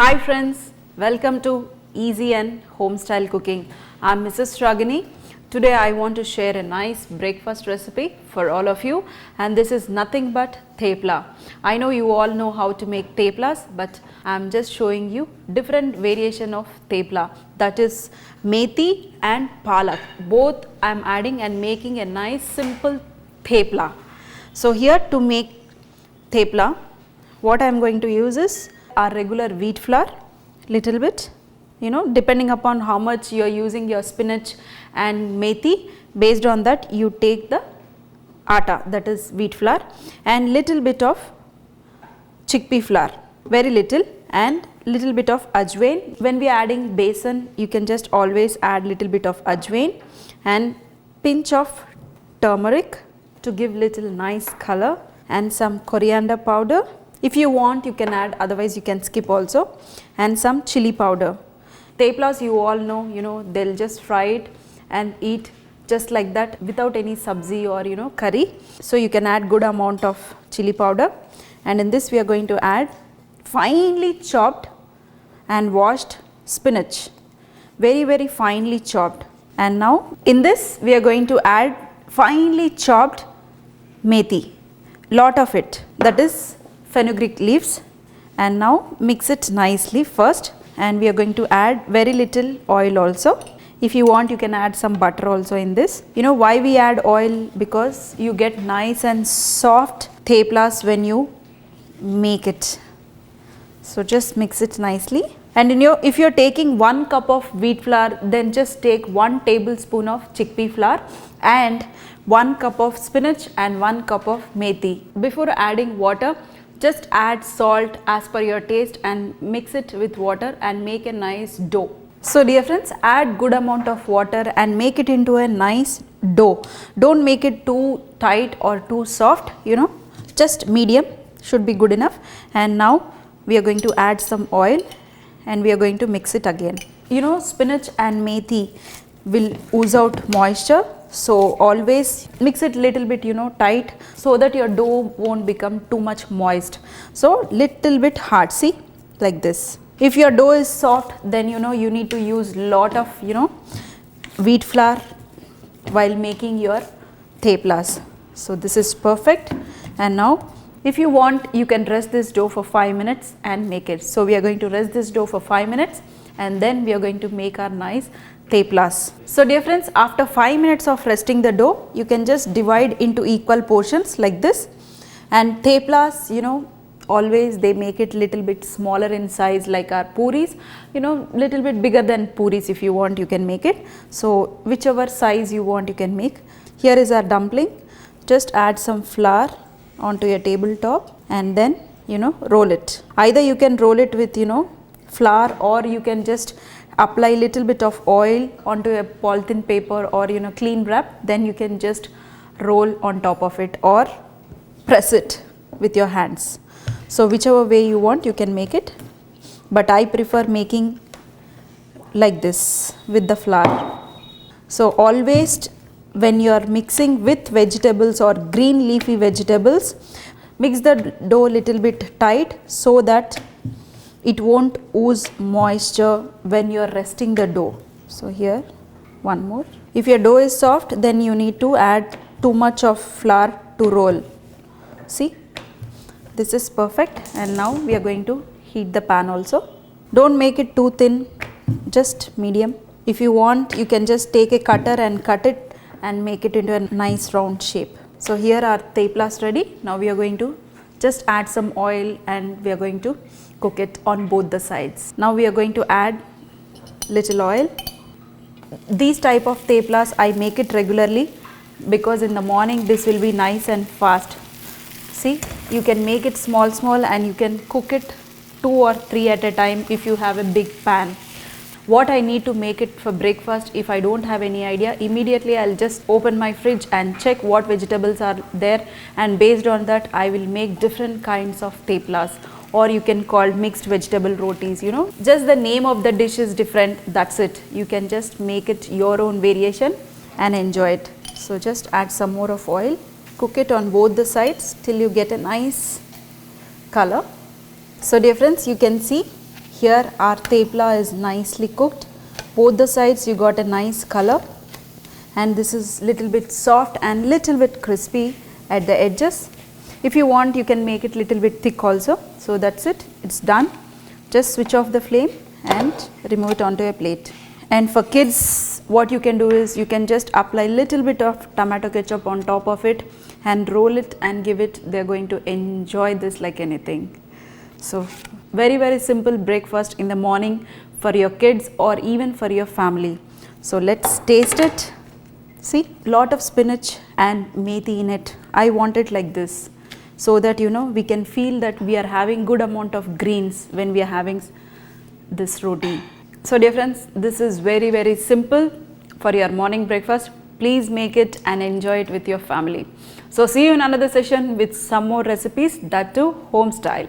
Hi friends, welcome to Easy and Home Style Cooking. I'm Mrs. Ragini. Today I want to share a nice breakfast recipe for all of you, and this is nothing but thepla. I know you all know how to make theplas, but I'm just showing you different variation of thepla, that is methi and palak. Both I'm adding and making a nice simple thepla. So here to make thepla, what I'm going to use is our regular wheat flour, little bit, depending upon how much you are using your spinach and methi, based on that you take the atta, that is wheat flour, and little bit of chickpea flour, very little, and little bit of ajwain. When we are adding besan, you can just always add little bit of ajwain and pinch of turmeric to give little nice color, and some coriander powder. If you want you can add, otherwise you can skip also, and some chilli powder. Theplas you all know, they'll just fry it and eat just like that without any sabzi or curry. So you can add good amount of chilli powder, and in this we are going to add finely chopped and washed spinach, very finely chopped. And now in this we are going to add finely chopped methi, lot of it, that is fenugreek leaves, and now mix it nicely first, and we are going to add very little oil also. If you want you can add some butter also in this. Why we add oil? Because you get nice and soft theplas when you make it. So just mix it nicely, and if you are taking 1 cup of wheat flour, then just take 1 tablespoon of chickpea flour and 1 cup of spinach and 1 cup of methi. Before adding water, just add salt as per your taste and mix it with water and make a nice dough. So dear friends, add good amount of water and make it into a nice dough. Don't make it too tight or too soft, just medium should be good enough. And now we are going to add some oil and we are going to mix it again. Spinach and methi will ooze out moisture, so always mix it little bit tight, so that your dough won't become too much moist. So little bit hard, see, like this. If your dough is soft, then you need to use lot of wheat flour while making your theplas. So this is perfect. And now if you want you can rest this dough for 5 minutes and make it. So we are going to rest this dough for 5 minutes, and then we are going to make our nice theplas. So dear friends, after 5 minutes of resting the dough, you can just divide into equal portions like this. And theplas, always they make it little bit smaller in size, like our puris, little bit bigger than puris. If you want you can make it. So whichever size you want you can make. Here is our dumpling. Just add some flour onto your tabletop and then roll it. Either you can roll it with flour, or you can just apply little bit of oil onto a polythene paper or clean wrap, then you can just roll on top of it or press it with your hands. So whichever way you want you can make it, but I prefer making like this with the flour. So always when you are mixing with vegetables or green leafy vegetables, mix the dough little bit tight so that it won't ooze moisture when you are resting the dough. So here one more. If your dough is soft, then you need to add too much of flour to roll. See, this is perfect. And now we are going to heat the pan also. Don't make it too thin, just medium. If you want you can just take a cutter and cut it and make it into a nice round shape. So here are theplas ready. Now we are going to just add some oil and we are going to cook it on both the sides. Now we are going to add little oil. These type of theplas I make it regularly because in the morning this will be nice and fast. See, you can make it small and you can cook it 2 or 3 at a time if you have a big pan. What I need to make it for breakfast, if I don't have any idea, immediately I'll just open my fridge and check what vegetables are there, and based on that I will make different kinds of theplas, or you can call mixed vegetable rotis, just the name of the dish is different, that's it. You can just make it your own variation and enjoy it. So just add some more of oil, cook it on both the sides till you get a nice color. So dear friends, you can see here our thepla is nicely cooked. Both the sides you got a nice color, and this is little bit soft and little bit crispy at the edges. If you want, you can make it little bit thick also. So that's it, it's done. Just switch off the flame and remove it onto a plate. And for kids, what you can do is you can just apply little bit of tomato ketchup on top of it and roll it and give it. They're going to enjoy this like anything. So very simple breakfast in the morning for your kids or even for your family. So let's taste it. See, lot of spinach and methi in it. I want it like this, so that we can feel that we are having good amount of greens when we are having this roti. So dear friends, this is very simple for your morning breakfast. Please make it and enjoy it with your family. So see you in another session with some more recipes, that too home style.